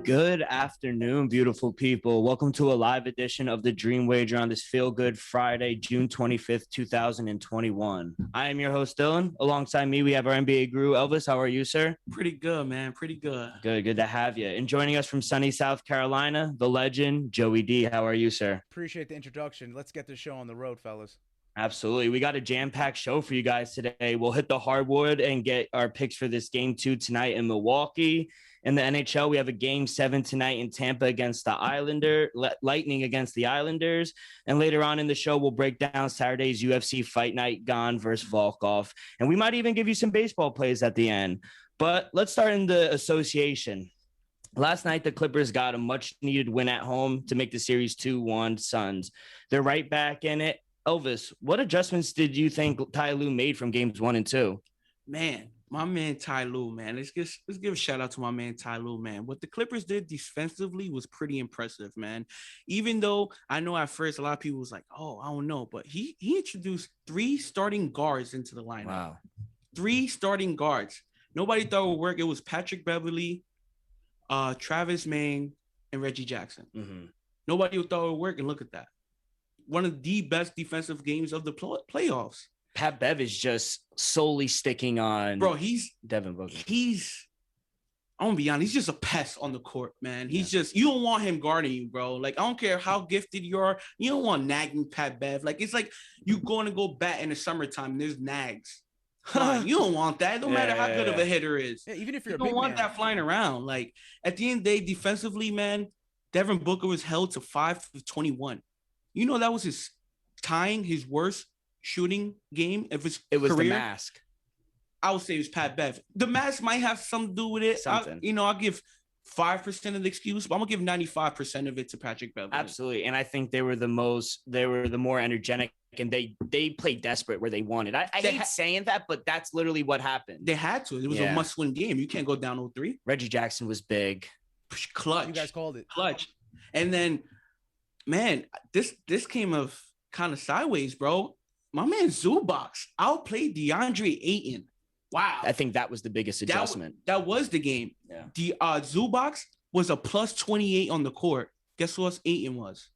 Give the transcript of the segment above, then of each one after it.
Good afternoon, beautiful people. Welcome to a live edition of the Dream Wager on this Feel Good Friday, June 25th, 2021. I am your host, Dylan. Alongside me, we have our NBA guru, Elvis. How are you, sir? Pretty good, man. Pretty good. Good to have you. And joining us from sunny South Carolina, the legend, Joey D. How are you, sir? Appreciate the introduction. Let's get this show on the road, fellas. Absolutely. We got a jam-packed show for you guys today. We'll hit the hardwood and get our picks for this game 2 tonight in Milwaukee. In the NHL, we have a game 7 tonight in Tampa against the Lightning against the Islanders. And later on in the show, we'll break down Saturday's UFC Fight Night, Gane versus Volkov. And we might even give you some baseball plays at the end. But let's start in the association. Last night, the Clippers got a much-needed win at home to make the series 2-1 Suns. They're right back in it. Elvis, what adjustments did you think Ty Lue made from games 1 and 2? Man, my man Ty Lue, man. Let's give a shout out to my man Ty Lue, man. What the Clippers did defensively was pretty impressive, man. Even though I know at first a lot of people was like, "Oh, I don't know," but he introduced 3 starting guards into the lineup. Wow, 3 starting guards. Nobody thought it would work. It was Patrick Beverley, Travis Main, and Reggie Jackson. Mm-hmm. Nobody thought it would work, and look at that. One of the best defensive games of the playoffs. Pat Bev is just solely sticking on Devin Booker. I'm going to be honest, he's just a pest on the court, man. He's just, you don't want him guarding you, bro. Like, I don't care how gifted you are. You don't want nagging Pat Bev. Like, it's like you going to go bat in the summertime and there's nags. You don't want that. No matter how good of a hitter is. Yeah, even if you're you don't want that flying around. Like, at the end of the day, defensively, Devin Booker was held to 5 of 21. You know, that was his worst shooting game of his career. It was the mask. I would say it was Pat Bev. The mask might have something to do with it. I'll give 5% of the excuse, but I'm gonna give 95% of it to Patrick Bev. Absolutely, and I think they were the more energetic, and they played desperate where they wanted. I hate saying that, but that's literally what happened. They had to. It was a must-win game. You can't go down 0-3. Reggie Jackson was big, clutch. You guys called it clutch, and then. Man, this came of kind of sideways, bro. My man Zubac outplayed DeAndre Ayton. Wow. I think that was the biggest adjustment. That was the game. Yeah. The Zubac was a plus 28 on the court. Guess what Ayton was?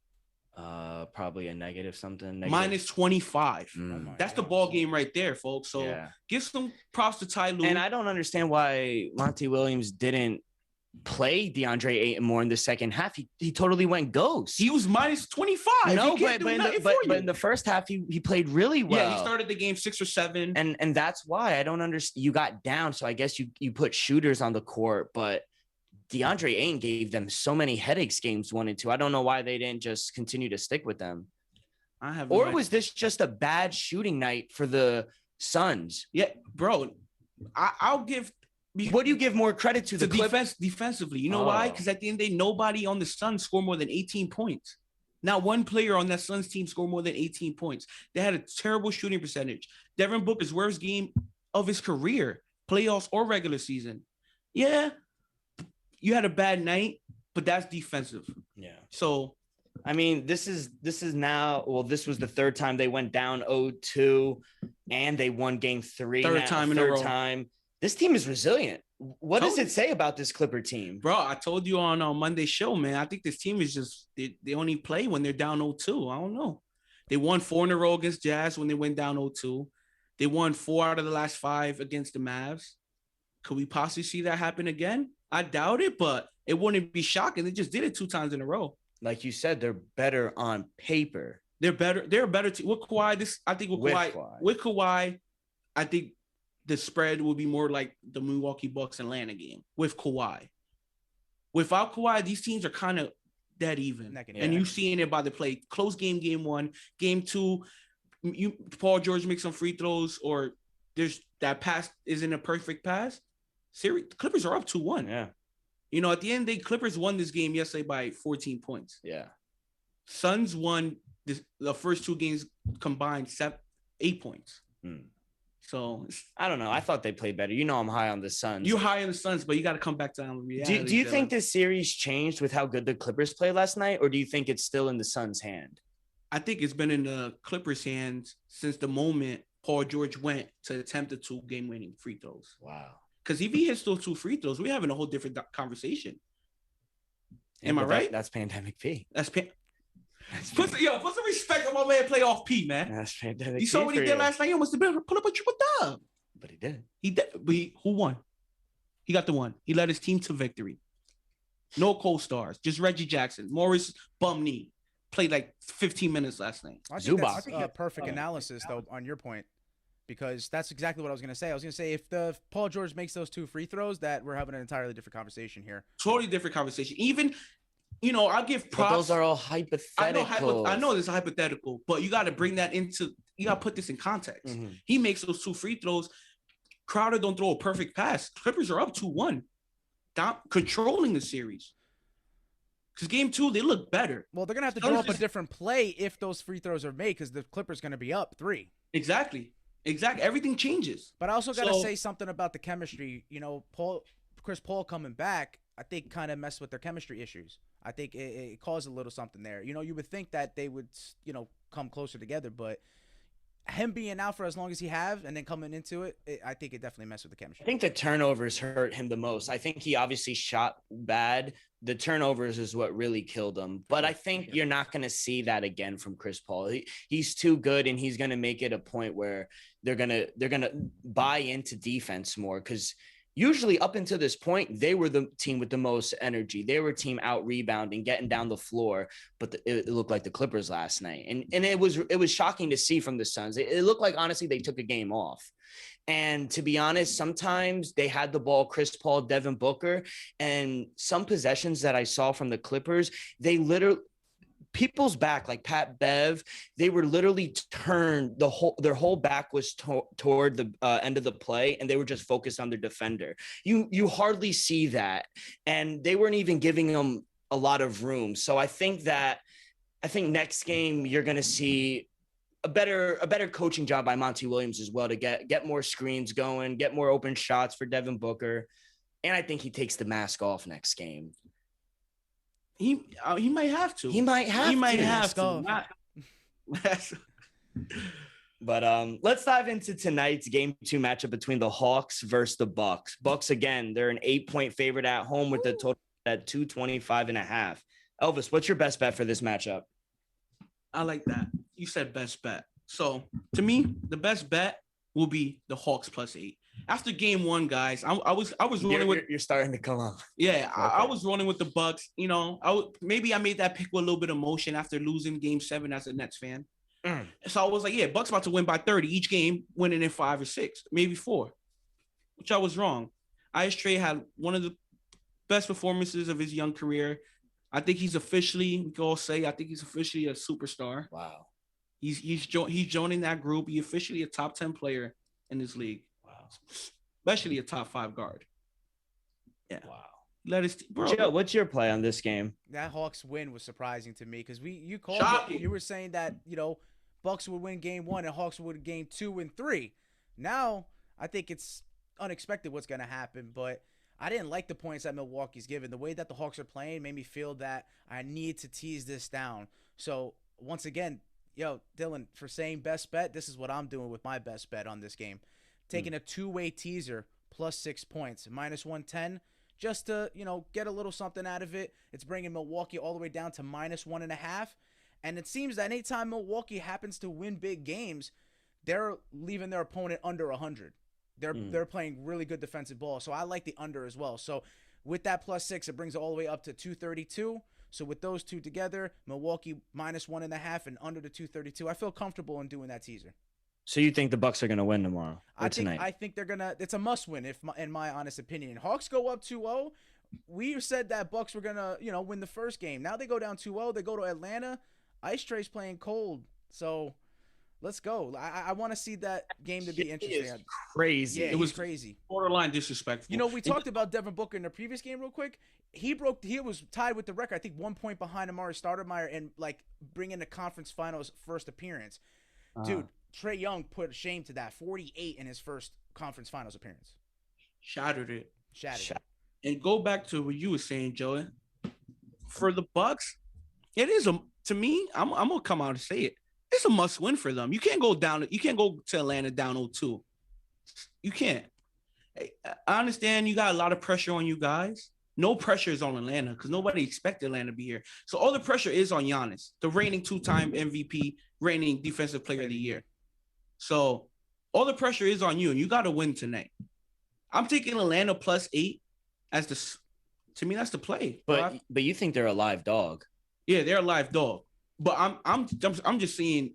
Probably a negative something. Minus 25. That's the ball game right there, folks. So give some props to Ty Lue. And I don't understand why Monty Williams didn't play DeAndre Ayton more in the second half. He totally went ghost. He was minus 25. No, but in the first half he played really well. Yeah, he started the game 6 or 7. And that's why I don't understand. You got down, so I guess you put shooters on the court, but DeAndre Ayton gave them so many headaches games 1 and 2. I don't know why they didn't just continue to stick with them. Was this just a bad shooting night for the Suns? Yeah, bro. I'll give. What do you give more credit to? The defensively. You know why? Because at the end of the day, nobody on the Suns scored more than 18 points. Not one player on that Suns team scored more than 18 points. They had a terrible shooting percentage. Devin Booker's worst game of his career, playoffs or regular season. Yeah, you had a bad night, but that's defensive. Yeah. So, I mean, this is now. Well, this was the third time they went down 0-2, and they won game 3. Third time in a row. This team is resilient. What does it say about this Clipper team? Bro, I told you on Monday's show, man. I think this team is just they only play when they're down 0-2. I don't know. They won 4 in a row against Jazz when they went down 0-2. They won 4 out of the last 5 against the Mavs. Could we possibly see that happen again? I doubt it, but it wouldn't be shocking. They just did it 2 times in a row. Like you said, they're better on paper. They're better. They're a better team. With Kawhi, with Kawhi, I think the spread will be more like the Milwaukee Bucks Atlanta game with Kawhi. Without Kawhi, these teams are kind of dead even. And you're seeing it by the play. Close game 1. Game 2, Paul George makes some free throws, or there's that pass isn't a perfect pass. Clippers are up 2-1. Yeah. You know, at the end of the day, Clippers won this game yesterday by 14 points. Yeah. Suns won the first 2 games combined 8 points. So I don't know. I thought they played better. You know, I'm high on the Suns. You're high on the Suns, but you got to come back down to reality. Do you think this series changed with how good the Clippers played last night, or do you think it's still in the Suns' hand? I think it's been in the Clippers' hands since the moment Paul George went to attempt the 2 game-winning free throws. Wow. Because if he hits those 2 free throws, we're having a whole different conversation. Am I right? That's Pandemic P. Put some respect on my man Playoff P, man. That's Pandemic P. You saw what he did last night? He almost put up a triple dub. But he did. But who won? He got the one. He led his team to victory. No co-stars, just Reggie Jackson. Morris bum knee. Played like 15 minutes last night. I think that's a perfect analysis, though, on your point. Because that's exactly what I was going to say. I was going to say, if Paul George makes those 2 free throws, that we're having an entirely different conversation here. Totally different conversation. Even, I'll give props. But those are all hypothetical. I know this is hypothetical, but you got to bring that you got to put this in context. Mm-hmm. He makes those 2 free throws. Crowder don't throw a perfect pass. Clippers are up 2-1, controlling the series. Because game 2, they look better. Well, they're going to have to draw up a different play if those free throws are made because the Clippers going to be up 3. Exactly. Everything changes. But I also got to say something about the chemistry. Chris Paul coming back, I think kind of messed with their chemistry issues. I think it caused a little something there. You would think that they would, come closer together, but him being out for as long as he have and then coming into it, I think it definitely messed with the chemistry. I think the turnovers hurt him the most. I think he obviously shot bad. The turnovers is what really killed him. But I think you're not going to see that again from Chris Paul. He's too good, and he's going to make it a point where they're going to buy into defense more because usually up until this point, they were the team with the most energy. They were a team out rebounding, getting down the floor, but it looked like the Clippers last night. And it was shocking to see from the Suns. It looked like, honestly, they took a game off. And to be honest, sometimes they had the ball, Chris Paul, Devin Booker, and some possessions that I saw from the Clippers, they literally – people's back, like Pat Bev, they were literally turned their whole back was toward the end of the play, and they were just focused on their defender. You hardly see that, and they weren't even giving them a lot of room. So I think next game you're going to see a better coaching job by Monty Williams as well to get more screens going, get more open shots for Devin Booker, and I think he takes the mask off next game. He might have to. He might have to. But let's dive into tonight's game 2 matchup between the Hawks versus the Bucks. Bucks, again, they're an 8-point favorite at home with the total at 225.5. Elvis, what's your best bet for this matchup? I like that. You said best bet. So to me, the best bet will be the Hawks +8. After game 1, guys, I was rolling with. You're starting to come up. Yeah, okay. I was rolling with the Bucks. Maybe I made that pick with a little bit of emotion after losing game 7 as a Nets fan. So I was like, yeah, Bucks about to win by 30 each game, winning in 5 or 6, maybe 4, which I was wrong. Ice Trae had one of the best performances of his young career. I think he's officially, we can all say, a superstar. Wow. He's joining that group. He's officially a top 10 player in this league. Especially a top 5 guard. Yeah. Wow. Joe, what's your play on this game? That Hawks win was surprising to me because you called it. You were saying that, Bucks would win game 1 and Hawks would win game 2 and 3. Now, I think it's unexpected what's going to happen, but I didn't like the points that Milwaukee's given. The way that the Hawks are playing made me feel that I need to tease this down. So, once again, Dylan, for saying best bet, this is what I'm doing with my best bet on this game. Taking a 2-way teaser +6 points, -110, just to, get a little something out of it. It's bringing Milwaukee all the way down to -1.5. And it seems that anytime Milwaukee happens to win big games, they're leaving their opponent under 100. They're playing really good defensive ball. So I like the under as well. So with that +6, it brings it all the way up to 232. So with those two together, Milwaukee -1.5 and under the 232, I feel comfortable in doing that teaser. So you think the Bucks are going to win tomorrow or tonight? I think they're going to – it's a must-win in my honest opinion. Hawks go up 2-0. We said that Bucks were going to, win the first game. Now they go down 2-0. They go to Atlanta. Ice Trae's playing cold. So let's go. I want to see that game to be interesting. It is crazy. Yeah, it was crazy. Borderline disrespectful. We talked about Devin Booker in the previous game real quick. He was tied with the record, I think 1 point behind Amari Stoudemire and, bringing the conference finals first appearance. Dude, Trae Young put a shame to that. 48 in his first conference finals appearance. Shattered it. And go back to what you were saying, Joey. For the Bucks, it is to me, I'm gonna come out and say it. It's a must win for them. You can't go to Atlanta down 0-2. You can't. I understand you got a lot of pressure on you guys. No pressure is on Atlanta because nobody expected Atlanta to be here. So all the pressure is on Giannis, the reigning 2-time MVP, reigning Defensive Player of the Year. So all the pressure is on you, and you got to win tonight. I'm taking Atlanta +8 as to me, that's the play. But you think they're a live dog? Yeah, they're a live dog. But I'm just saying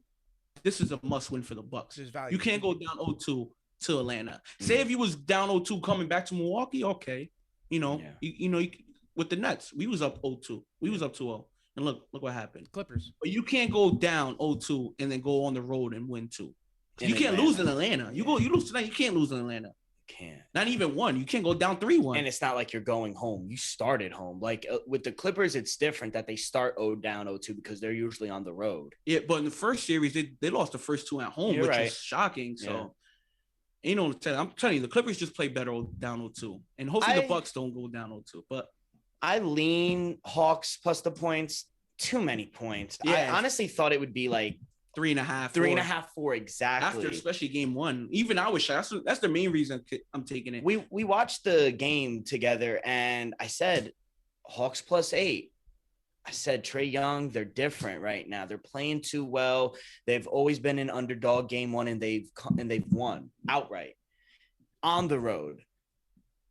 this is a must win for the Bucks. You can't go down 0-2 to Atlanta. Say if you was down 0-2 coming back to Milwaukee, okay. With the Nets, we was up 0-2. We was up 2-0. And look what happened. Clippers. But you can't go down 0-2 and then go on the road and win 2. You can't lose in Atlanta. You lose tonight, you can't lose in Atlanta. Can't. Not even 1. You can't go down 3-1. And it's not like you're going home. You started home. Like with the Clippers, it's different that they start down 0-2 because they're usually on the road. Yeah, but in the first series, they lost the first 2 at home, which is shocking. So, I'm telling you, the Clippers just play better down 0-2. And hopefully the Bucks don't go down 0-2. But I lean Hawks plus the points. Too many points. Yeah. I honestly thought it would be like 3.5, 3.5, 4 exactly. After especially game 1, even I was shocked. That's the main reason I'm taking it. We watched the game together, and I said Hawks +8. I said Trae Young, they're different right now. They're playing too well. They've always been an underdog game 1, and they've won outright on the road.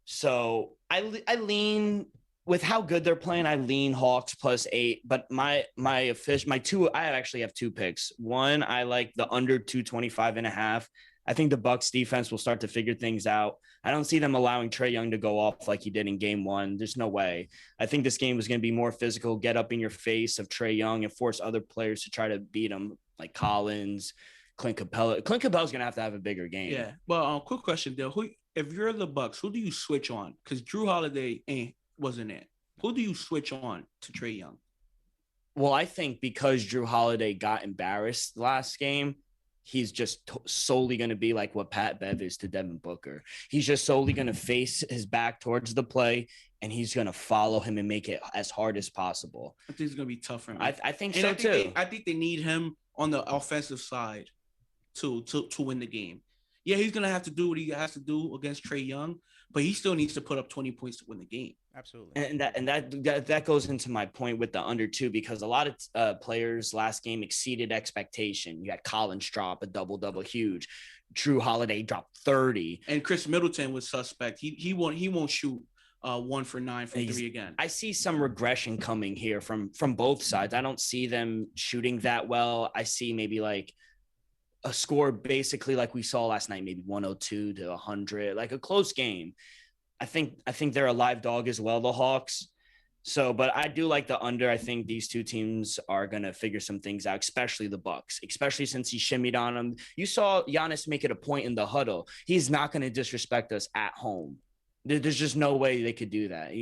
So I lean. With how good they're playing, I lean Hawks +8. But I actually have 2 picks. One, I like the under 225.5. I think the Bucks defense will start to figure things out. I don't see them allowing Trae Young to go off like he did in game 1. There's no way. I think this game was going to be more physical, get up in your face of Trae Young and force other players to try to beat him, like Collins, Clint Capella. Clint Capella's going to have a bigger game. Yeah. But quick question, Dale. If you're the Bucks, who do you switch on? Because Jrue Holiday wasn't it. Who do you switch on to Trae Young? Well, I think because Jrue Holiday got embarrassed last game, he's just solely going to be like what Pat Bev is to Devin Booker. He's just solely going to face his back towards the play, and he's going to follow him and make it as hard as possible. I think it's going to be tough for him. I think so, too. I think they need him on the offensive side to win the game. Yeah, he's going to have to do what he has to do against Trae Young, but he still needs to put up 20 points to win the game. Absolutely. And that goes into my point with the under 2, because a lot of players last game exceeded expectation. You had Collins drop a double huge. Jrue Holiday dropped 30. And Chris Middleton was suspect. He won't shoot 1 for 9 from 3 again. I see some regression coming here from both sides. I don't see them shooting that well. I see maybe like a score basically like we saw last night, maybe 102-100, like a close game. I think they're a live dog as well, the Hawks. So, but I do like the under. I think these two teams are going to figure some things out, especially the Bucks, especially since he shimmied on them. You saw Giannis make it a point in the huddle. He's not going to disrespect us at home. There's just no way they could do that.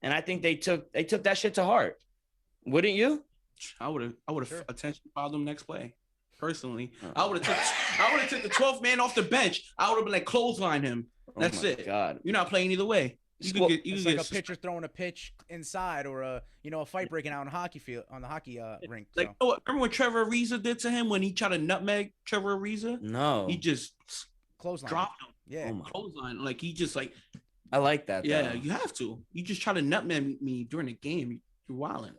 And I think they took that shit to heart. Wouldn't you? I would have attention fouled them next play. Personally, I would have took the 12th man off the bench. I would have been like clothesline him. That's it. God, you're not playing either way. It's like a pitcher throwing a pitch inside, or a fight breaking out on the hockey rink. Like, remember what Trevor Ariza did to him when he tried to nutmeg Trevor Ariza? No, he just clothesline dropped him. Yeah, clothesline. Like he just like. I like that. Yeah, though. you have to. You just try to nutmeg me during the game. You're wilding.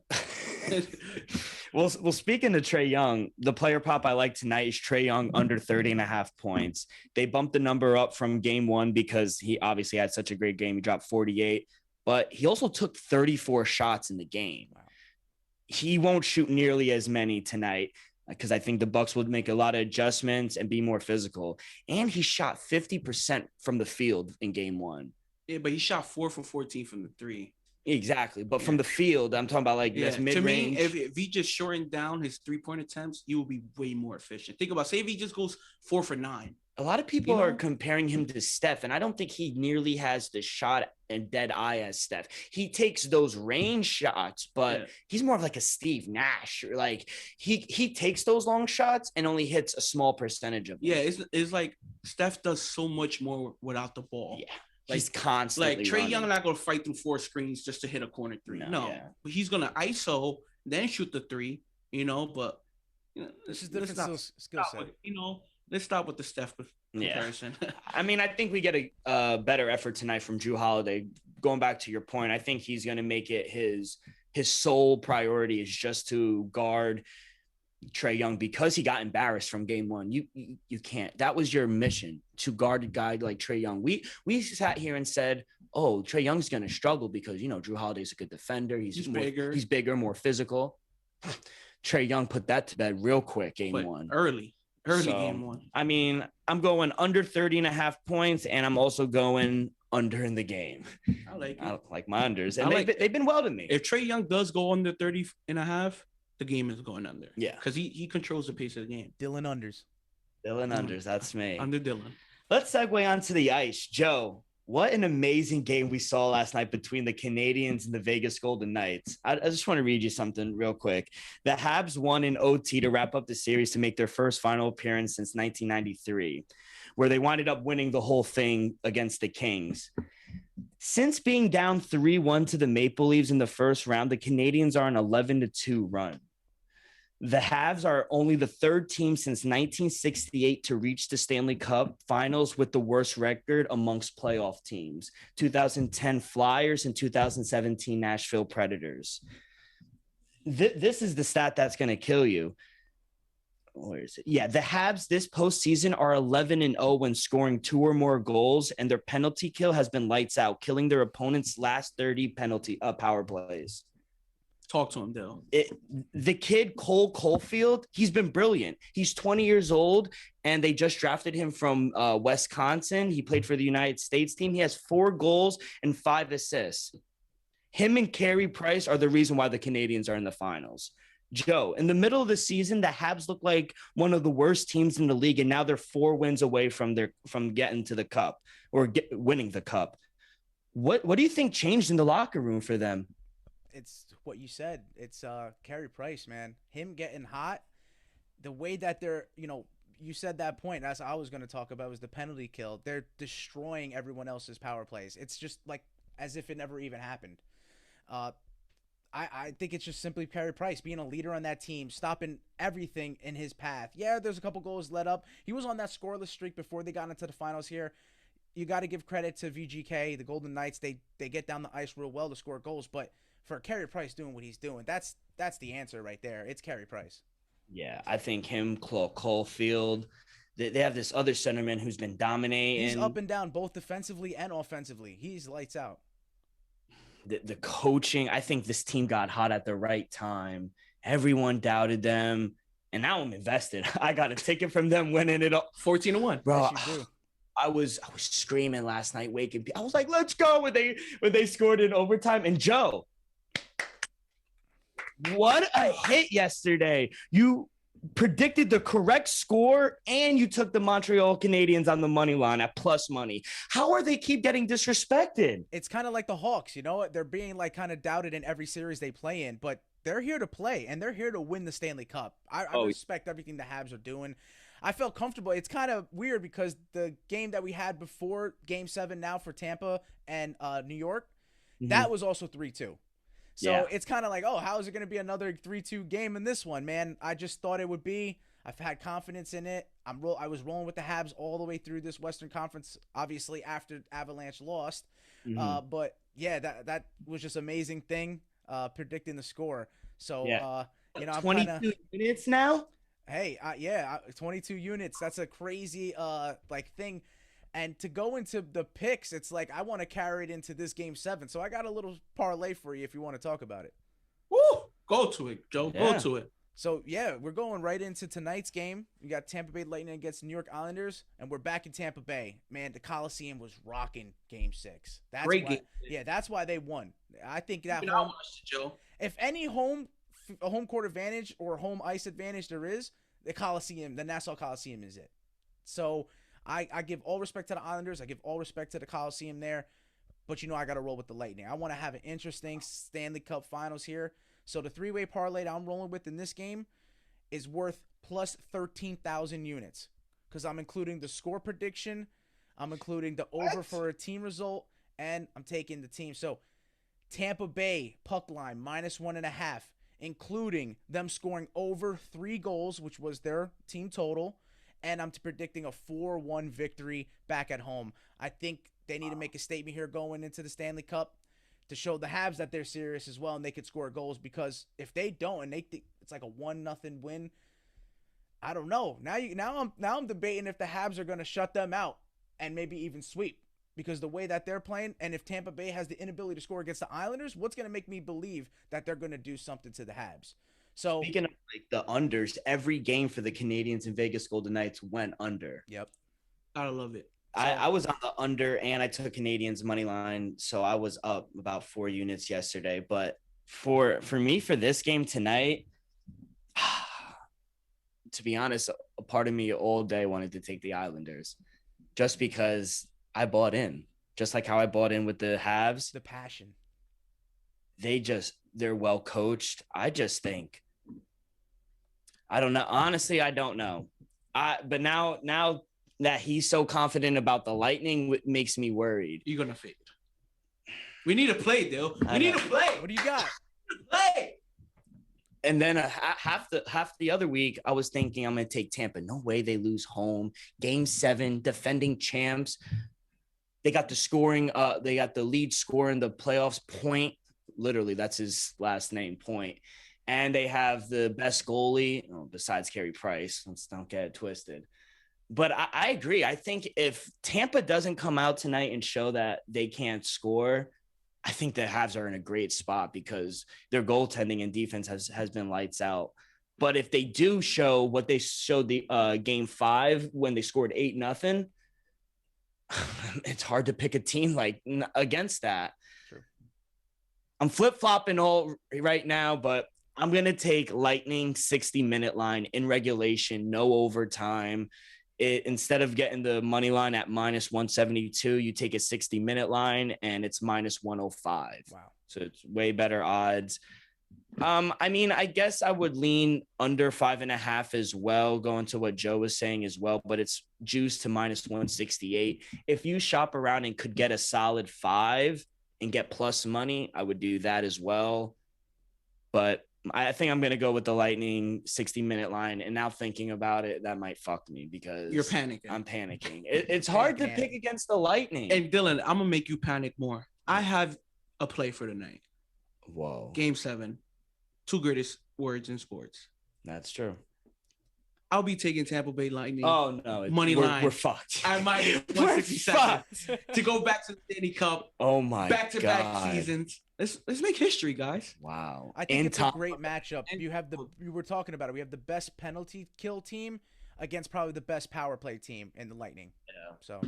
Well, speaking of Trae Young, the player prop I like tonight is Trae Young under 30.5 points. They bumped the number up from game 1 because he obviously had such a great game. He dropped 48, but he also took 34 shots in the game. Wow. He won't shoot nearly as many tonight because I think the Bucks would make a lot of adjustments and be more physical. And he shot 50% from the field in game 1. Yeah, but he shot 4 for 14 from the 3. Exactly. But from the field, I'm talking about that's mid-range. To me, if he just shortened down his 3-point attempts, he will be way more efficient. Think about, say if he just goes 4 for 9, A lot of people are comparing him to Steph, and I don't think he nearly has the shot and dead eye as Steph. He takes those range shots, but he's more of like a Steve Nash. Like he takes those long shots and only hits a small percentage of them. Yeah, it's like Steph does so much more without the ball. Yeah. Like, he's constantly like Trae Young not going to fight through 4 screens just to hit a corner 3. No. But he's going to ISO, then shoot the 3, but this is different skill set. Let's stop with the Steph comparison. I mean, I think we get a better effort tonight from Jrue Holiday. Going back to your point, I think he's going to make it his sole priority is just to guard Trae Young because he got embarrassed from game 1. You can't. That was your mission, to guard a guy like Trae Young. We sat here and said, oh, Trae Young's going to struggle because, Jrue Holiday's a good defender. He's bigger, more physical. Trae Young put that to bed real quick game 1. Early game 1. I mean, I'm going under 30.5 points, and I'm also going under in the game. I like my unders. And they've been well to me. If Trae Young does go under 30.5, the game is going under. Yeah. Because he controls the pace of the game. Dylan unders. That's me. Under Dylan. Let's segue onto the ice. Joe, what an amazing game we saw last night between the Canadiens and the Vegas Golden Knights. I just want to read you something real quick. The Habs won in OT to wrap up the series to make their first final appearance since 1993, where they winded up winning the whole thing against the Kings. Since being down 3-1 to the Maple Leafs in the first round, the Canadiens are an 11-2 run. The Habs are only the 3rd team since 1968 to reach the Stanley Cup Finals with the worst record amongst playoff teams: 2010 Flyers and 2017 Nashville Predators. This is the stat that's going to kill you. Where is it? Yeah, the Habs this postseason are 11-0 when scoring 2 or more goals, and their penalty kill has been lights out, killing their opponent's last 30 penalty power plays. Talk to him, Dale. The kid, Cole Caulfield, he's been brilliant. He's 20 years old, and they just drafted him from Wisconsin. He played for the United States team. He has 4 goals and 5 assists. Him and Carey Price are the reason why the Canadiens are in the finals. Joe, in the middle of the season, the Habs look like one of the worst teams in the league, and now they're 4 wins away from getting to the cup or winning the cup. What do you think changed in the locker room for them? It's what you said. It's Carey Price, man. Him getting hot. The way that they're, you said that point. That's what I was going to talk about, was the penalty kill. They're destroying everyone else's power plays. It's just like as if it never even happened. I think it's just simply Carey Price being a leader on that team, stopping everything in his path. Yeah, there's a couple goals let up. He was on that scoreless streak before they got into the finals here. You got to give credit to VGK, the Golden Knights. They get down the ice real well to score goals, but for Carey Price doing what he's doing, that's the answer right there. It's Carey Price. Yeah, I think him, Caulfield, they have this other centerman who's been dominating. He's up and down both defensively and offensively. He's lights out. The coaching, I think this team got hot at the right time. Everyone doubted them, and now I'm invested. I got a ticket from them winning it all. 14-1. Bro, yes, I was screaming last night, waking. I was like, "Let's go!" when they scored in overtime. And Joe, what a hit yesterday! You predicted the correct score, and you took the Montreal Canadiens on the money line at plus money. How are they keep getting disrespected? It's kind of like the Hawks, they're being like kind of doubted in every series they play in, but they're here to play and they're here to win the Stanley Cup. I respect everything the Habs are doing. I felt comfortable. It's kind of weird because the game that we had before Game 7 now for Tampa and New York, that was also 3-2. So it's kind of like, oh, how is it going to be another 3-2 game in this one, man? I just thought it would be. I've had confidence in it. I was rolling with the Habs all the way through this Western Conference, obviously after Avalanche lost. But yeah, that was just amazing thing, predicting the score. So, I'm 22 minutes now. Hey, 22 units. That's a crazy thing. And to go into the picks, it's like I want to carry it into this Game 7. So I got a little parlay for you if you want to talk about it. Woo! Go to it, Joe. Yeah. Go to it. So, we're going right into tonight's game. We got Tampa Bay Lightning against New York Islanders, and we're back in Tampa Bay. Man, the Coliseum was rocking Game 6. That's great game. Yeah, that's why they won. I think that I watched it, Joe. If any home court advantage or home ice advantage there is, the Coliseum, the Nassau Coliseum is it. So I give all respect to the Islanders. I give all respect to the Coliseum there. But, I got to roll with the Lightning. I want to have an interesting Stanley Cup Finals here. So the three-way parlay that I'm rolling with in this game is worth plus 13,000 units because I'm including the score prediction, I'm including the over for a team result, and I'm taking the team. So Tampa Bay puck line -1.5, including them scoring over 3 goals, which was their team total, and I'm predicting a 4-1 victory back at home. I think they need to make a statement here going into the Stanley Cup to show the Habs that they're serious as well and they could score goals, because if they don't and they think it's like a 1-0 win, I don't know. Now I'm debating if the Habs are going to shut them out and maybe even sweep, because the way that they're playing, and if Tampa Bay has the inability to score against the Islanders, what's going to make me believe that they're going to do something to the Habs? So speaking of like the unders, every game for the Canadians and Vegas Golden Knights went under. Yep. I love it. So, I was on the under and I took Canadians money line, so I was up about 4 units yesterday. But for me for this game tonight, to be honest, a part of me all day wanted to take the Islanders, just because I bought in, just like how I bought in with the Habs. The passion. They're well coached. I just think, I don't know. Honestly, I don't know. But now that he's so confident about the Lightning, it makes me worried. You're gonna fade. We need to play, Dill. We need to play. What do you got? Play. And then half the other week, I was thinking I'm going to take Tampa. No way they lose home. Game 7, defending champs. They got the scoring. They got the lead scorer in the playoffs. Point. Literally, that's his last name, Point. And they have the best goalie, besides Carey Price. Let's don't get it twisted. But I agree. I think if Tampa doesn't come out tonight and show that they can't score, I think the Habs are in a great spot because their goaltending and defense has been lights out. But if they do show what they showed the game 5 when they scored 8-0, it's hard to pick a team like against that. True. I'm flip-flopping all right now, but I'm going to take Lightning 60-minute line in regulation, no overtime. Instead of getting the money line at -172, you take a 60-minute line and it's -105. Wow. So it's way better odds. I mean, I guess I would lean under 5.5 as well, going to what Joe was saying as well, but it's juiced to -168. If you shop around and could get a solid 5 and get plus money, I would do that as well. But I think I'm going to go with the Lightning 60-minute line. And now thinking about it, that might fuck me because you're panicking. I'm panicking. It's hard to pick against the Lightning. And Dylan, I'm going to make you panic more. I have a play for tonight. Whoa. Game 7. 2 greatest words in sports. That's true. I'll be taking Tampa Bay Lightning. Oh, no. Money line. We're fucked. I might 167 to go back to the Stanley Cup. Oh, my God. Back-to-back seasons. Let's make history, guys. Wow. I think it's a great matchup. You were talking about it. We have the best penalty kill team against probably the best power play team in the Lightning. Yeah. So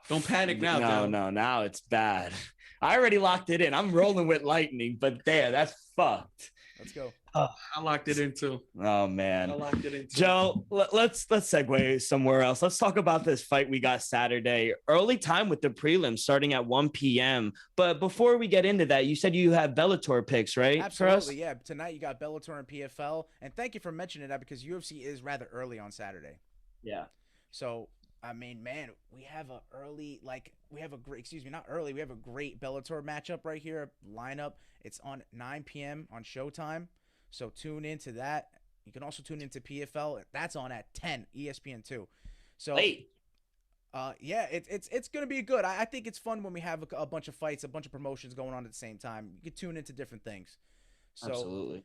don't panic now. No. Now it's bad. I already locked it in. I'm rolling with Lightning, but that's fucked. Let's go. I locked it in too. Oh man. I locked it in too. Joe, let's segue somewhere else. Let's talk about this fight we got Saturday. Early time with the prelims starting at 1 p.m. But before we get into that, you said you have Bellator picks, right? Absolutely, yeah. Tonight you got Bellator and PFL. And thank you for mentioning that because UFC is rather early on Saturday. Yeah. So I mean, man, we have a great Bellator matchup right here. Lineup. It's on 9 p.m. on Showtime. So tune into that. You can also tune into PFL. That's on at 10 ESPN2. So late. Yeah, it's gonna be good. I think it's fun when we have a bunch of fights, a bunch of promotions going on at the same time. You can tune into different things. So, absolutely.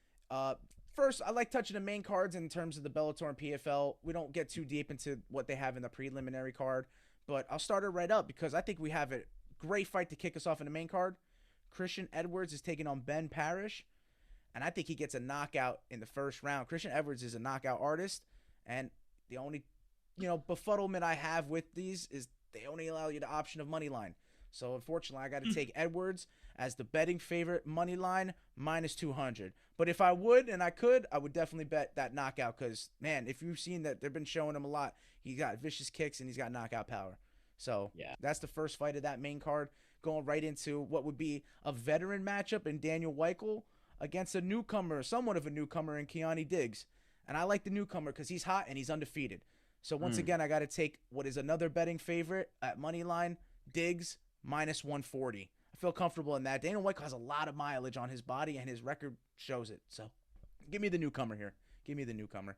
First, I like touching the main cards in terms of the Bellator and PFL. We don't get too deep into what they have in the preliminary card, but I'll start it right up because I think we have a great fight to kick us off in the main card. Christian Edwards is taking on Ben Parrish, and I think he gets a knockout in the first round. Christian Edwards is a knockout artist, and the only befuddlement I have with these is they only allow you the option of money line. So unfortunately, I got to take Edwards as the betting favorite, money line minus 200. But if I would and I could, I would definitely bet that knockout because, man, if you've seen that, they've been showing him a lot. He got vicious kicks and he's got knockout power. So that's the first fight of that main card. Going right into what would be a veteran matchup in Daniel Weichel against a newcomer, somewhat of a newcomer in Keani Diggs. And I like the newcomer because he's hot and he's undefeated. So once again, I got to take what is another betting favorite at money line, Diggs minus 140. I feel comfortable in that. Daniel Weichel has a lot of mileage on his body and his record shows it. So give me the newcomer here. Give me the newcomer.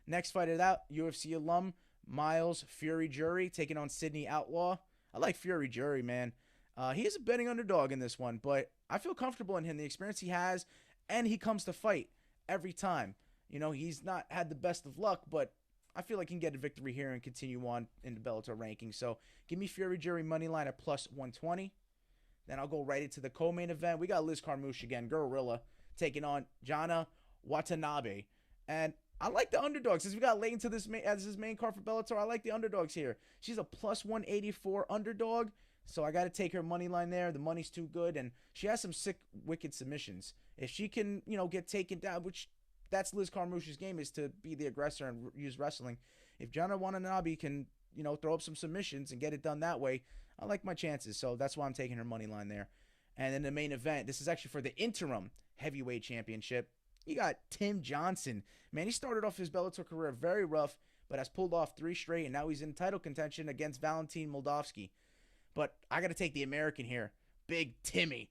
Next fight it out, UFC alum Miles Fury Jury taking on Sydney Outlaw. I like Fury Jury, man. He is a betting underdog in this one, but I feel comfortable in him. The experience he has, and he comes to fight every time. You know, he's not had the best of luck, but I feel like he can get a victory here and continue on in the Bellator ranking. So give me Fury Jury money line at plus 120. Then I'll go right into the co-main event. We got Liz Carmouche again, Gorilla, taking on Jana Watanabe. And I like the underdogs. Since we got late into this as his main card for Bellator, I like the underdogs here. She's a plus 184 underdog, so I got to take her money line there. The money's too good, and she has some sick, wicked submissions. If she can, get taken down, which that's Liz Carmouche's game, is to be the aggressor and use wrestling. If Jana Watanabe can, throw up some submissions and get it done that way, I like my chances. So that's why I'm taking her money line there. And then the main event, this is actually for the interim heavyweight championship. You got Tim Johnson. Man, he started off his Bellator career very rough, but has pulled off 3 straight, and now he's in title contention against Valentin Moldavsky. But I got to take the American here. Big Timmy.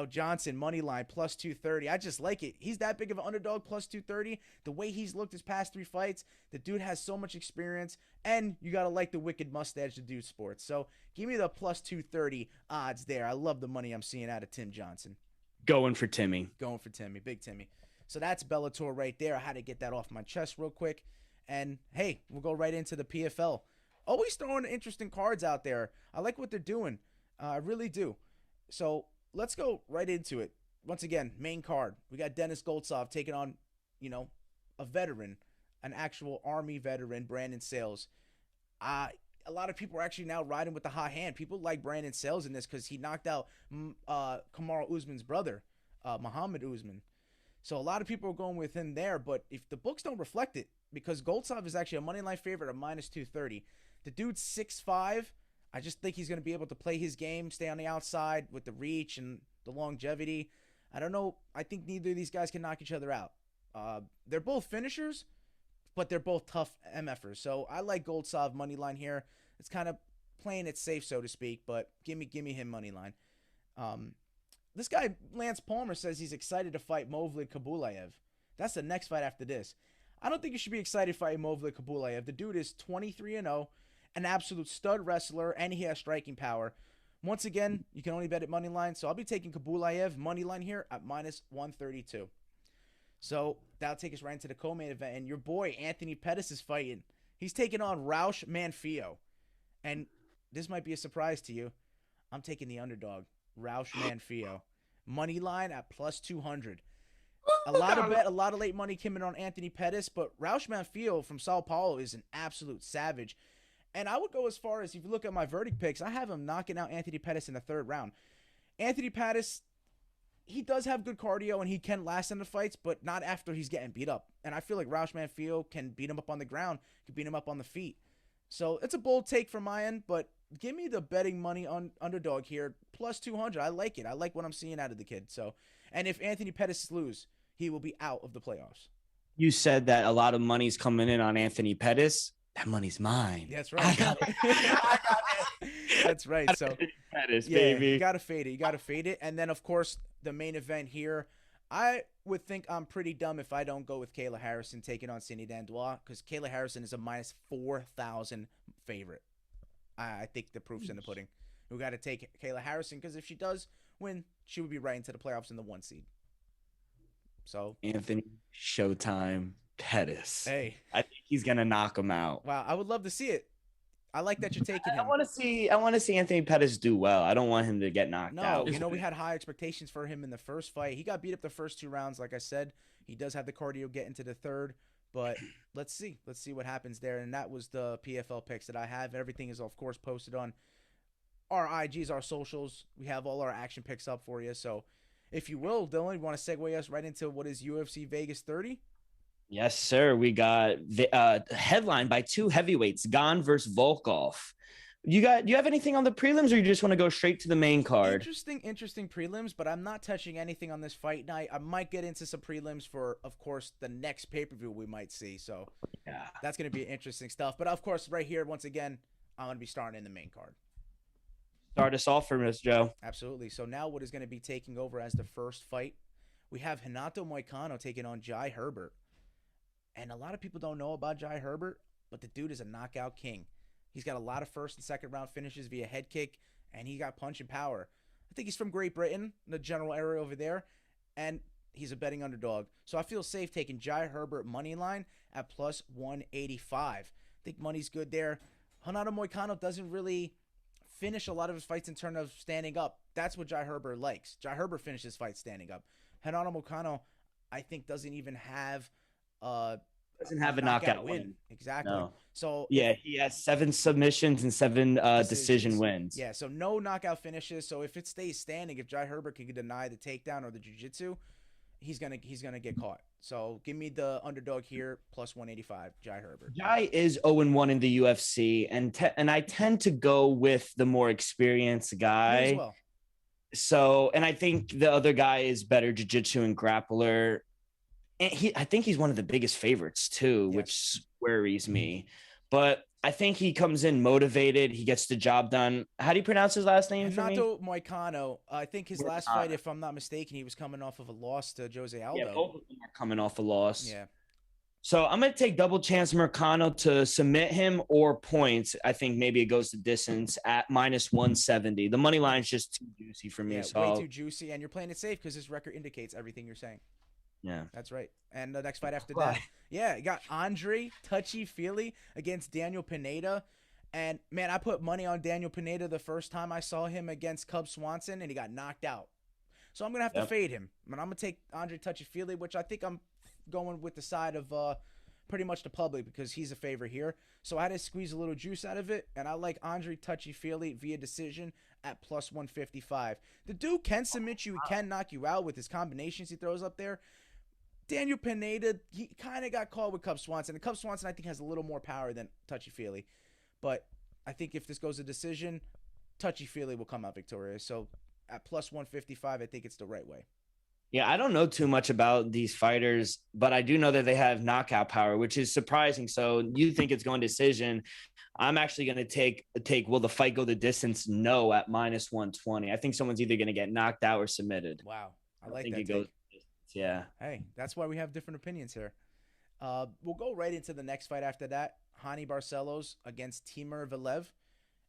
Johnson, money line, plus 230. I just like it. He's that big of an underdog, plus 230. The way he's looked his past 3 fights, the dude has so much experience, and you got to like the wicked mustache to do sports. So give me the plus 230 odds there. I love the money I'm seeing out of Tim Johnson. Going for Timmy. Big Timmy. So that's Bellator right there. I had to get that off my chest real quick. And, hey, we'll go right into the PFL. Always throwing interesting cards out there. I like what they're doing. I really do. So let's go right into it. Once again, main card. We got Denis Goltsov taking on, a veteran, an actual Army veteran, Brandon Sales. A lot of people are actually now riding with the hot hand. People like Brandon Sales in this because he knocked out Kamaru Usman's brother, Muhammad Usman. So a lot of people are going with him there, but if the books don't reflect it, because Goltsov is actually a money line favorite of minus 230. The dude's 6'5". I just think he's going to be able to play his game, stay on the outside with the reach and the longevity. I don't know. I think neither of these guys can knock each other out. They're both finishers, but they're both tough MFers. So I like Goltsov money line here. It's kind of playing it safe, so to speak, but give me him money line. This guy, Lance Palmer, says he's excited to fight Movlid Kabulaev. That's the next fight after this. I don't think you should be excited to fight Movlid Kabulaev. The dude is 23-0, an absolute stud wrestler, and he has striking power. Once again, you can only bet at money line, so I'll be taking Kabulaev money line here at minus 132. So that'll take us right into the co-main event, and your boy Anthony Pettis is fighting. He's taking on Raush Manfio, and this might be a surprise to you. I'm taking the underdog, Raush Manfio. Money line at plus 200. A lot of late money came in on Anthony Pettis, but Raush Manfio from Sao Paulo is an absolute savage. And I would go as far as, if you look at my verdict picks, I have him knocking out Anthony Pettis in the 3rd round. Anthony Pettis, he does have good cardio and he can last in the fights, but not after he's getting beat up. And I feel like Raush Manfio can beat him up on the ground, can beat him up on the feet. So it's a bold take from my end, but give me the betting money on underdog here, plus 200. I like it. I like what I'm seeing out of the kid. So, and if Anthony Pettis loses, he will be out of the playoffs. You said that a lot of money's coming in on Anthony Pettis. That money's mine. That's right. I got it. That's right. So Pettis, baby. You gotta fade it. And then of course the main event here. I would think I'm pretty dumb if I don't go with Kayla Harrison taking on Cindy Dandois, because Kayla Harrison is a minus 4,000 favorite. I think the proof's in the pudding. We got to take Kayla Harrison because if she does win, she would be right into the playoffs in the 1 seed. So Anthony Showtime Pettis. Hey, I think he's gonna knock him out. Wow, I would love to see it. I like that you're taking him. I want to see Anthony Pettis do well. I don't want him to get knocked out. No, we had high expectations for him in the first fight. He got beat up the first 2 rounds, like I said. He does have the cardio get into the 3rd, but let's see what happens there. And that was the PFL picks that I have. Everything is of course posted on our IGs, our socials. We have all our action picks up for you. So if you will, Dylan, you want to segue us right into what is UFC Vegas 30? Yes, sir. We got headlined by two heavyweights, Gane versus Volkov. Do you have anything on the prelims, or you just want to go straight to the main card? Interesting prelims, but I'm not touching anything on this fight night. I might get into some prelims for, of course, the next pay-per-view we might see. So yeah, that's going to be interesting stuff. But of course, right here, once again, I'm going to be starting in the main card. Start us off for us, Joe. Absolutely. So now what is going to be taking over as the first fight? We have Renato Moicano taking on Jai Herbert. And a lot of people don't know about Jai Herbert, but the dude is a knockout king. He's got a lot of first and second round finishes via head kick, and he got punch and power. I think he's from Great Britain, the general area over there, and he's a betting underdog. So I feel safe taking Jai Herbert money line at plus 185. I think money's good there. Renato Moicano doesn't really finish a lot of his fights in terms of standing up. That's what Jai Herbert likes. Jai Herbert finishes fights standing up. Renato Moicano, I think, doesn't have a knockout win. Exactly. No. So yeah, he has 7 submissions and 7 decision wins. Yeah, so no knockout finishes. So if it stays standing, if Jai Herbert can deny the takedown or the jiu-jitsu, he's gonna get caught. So give me the underdog here, plus 185, Jai Herbert. Jai is 0-1 in the UFC, and I tend to go with the more experienced guy. Me as well. So, and I think the other guy is better jiu-jitsu and grappler. And I think he's one of the biggest favorites too, yes, which worries me. But I think he comes in motivated. He gets the job done. How do you pronounce his last name? Renato Moicano. I think his last fight, if I'm not mistaken, he was coming off of a loss to Jose Aldo. Yeah, both of them are coming off a loss. Yeah. So I'm going to take double chance Moicano to submit him or points. I think maybe it goes to distance at minus 170. The money line's just too juicy for me. Yeah, so way too juicy. And you're playing it safe because his record indicates everything you're saying. Yeah, that's right. And the next fight after that, yeah, you got Andre Touchy-Feely against Daniel Pineda. And man, I put money on Daniel Pineda the first time I saw him against Cub Swanson, and he got knocked out. So I'm gonna have to fade him. But I'm gonna take Andre Touchy-Feely, which I think I'm going with the side of pretty much the public because he's a favorite here. So I had to squeeze a little juice out of it, and I like Andre Touchy-Feely via decision at plus 155. The dude can submit you, he can knock you out with his combinations he throws up there. Daniel Pineda, he kind of got caught with Cub Swanson. And Cub Swanson, I think, has a little more power than Touchy-Feely. But I think if this goes to decision, Touchy-Feely will come out victorious. So at plus 155, I think it's the right way. Yeah, I don't know too much about these fighters, but I do know that they have knockout power, which is surprising. So you think it's going decision. I'm actually going to take will the fight go the distance? No, at minus 120. I think someone's either going to get knocked out or submitted. Wow. I like that take. Yeah. Hey, that's why we have different opinions here. We'll go right into the next fight after that. Hani Barcelos against Timur Valiev.